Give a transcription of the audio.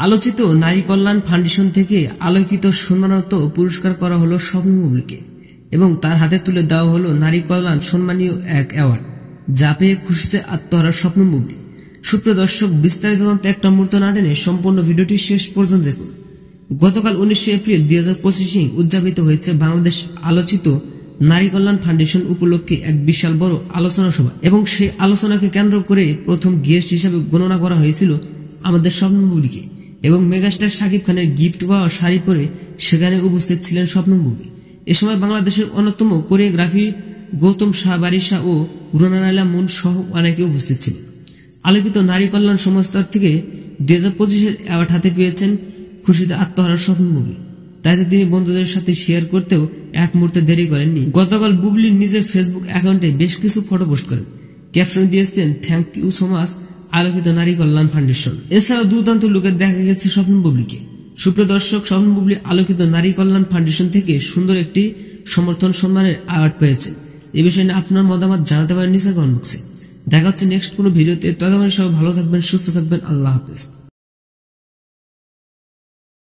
আলোচিত নারী কল্যাণ ফাউন্ডেশন থেকে আলোকিত সম্মানিত পুরস্কার করা হলো স্বপ্ন বুবলিকে এবং তার হাতে তুলে দেওয়া হলো নারী কল্যাণ সম্মানীয় এক অ্যাওয়ার্ড, যা পেয়ে খুশিতে আত্মহারা স্বপ্ন বুবলি। সুপ্রিয় দর্শক, বিস্তারিত জানতে একটা মুহূর্ত না টেনে সম্পূর্ণ ভিডিওটি শেষ পর্যন্ত দেখুন। গতকাল 19 এপ্রিল 2025 উদযাপিত হয়েছে বাংলাদেশ আলোচিত নারী কল্যাণ ফাউন্ডেশন উপলক্ষে এক বিশাল বড় আলোচনা সভা এবং সেই আলোচনাকে কেন্দ্র করে প্রথম গেস্ট হিসেবে গণনা করা হয়েছিল আমাদের স্বপ্ন বুবলিকে এবং মেগাস্টার শাকিব খানের গিফট পাওয়া শাড়ি পরে সেখানে উপস্থিত ছিলেন স্বপ্ন বুবলি। এ সময় বাংলাদেশের অন্যতম কোরিওগ্রাফি গৌতম শাহ বারিশা ও রুনা নাইলা মুন সহ অনেকে উপস্থিত ছিলেন। আলোকিত নারী কল্যাণ সংস্থার থেকে 2025 অ্যাওয়ার্ড হাতে পেয়েছেন খুশিতে আত্মহারা স্বপ্ন বুবলি। তাতে তিনি বন্ধুদের সাথে শেয়ার করতেও এক মুহূর্তে দেরি করেননি। গতকাল বুবলি নিজের ফেসবুক অ্যাকাউন্টে বেশ কিছু ফটো পোস্ট করেন, ক্যাপশন দিয়েছেন থ্যাংক ইউ সো মাচ আলোকিত নারী কল্যাণ ফাউন্ডেশন। এছাড়াও দুর্দান্ত লুকে দেখা গেছে স্বপ্ন বুবলিকে। সুপ্রিয় দর্শক, স্বপ্ন বুবলি আলোকিত নারী কল্যাণ ফাউন্ডেশন থেকে সুন্দর একটি সমর্থন সম্মানের অ্যাওয়ার্ড পেয়েছে। এ বিষয়ে নিয়ে আপনার মতামত জানাতে পারেন নিচে কমেন্ট বক্সে। দেখা হচ্ছে নেক্সট কোনো ভিডিওতে। ততক্ষণ সবাই ভালো থাকবেন, সুস্থ থাকবেন। আল্লাহ হাফেজ।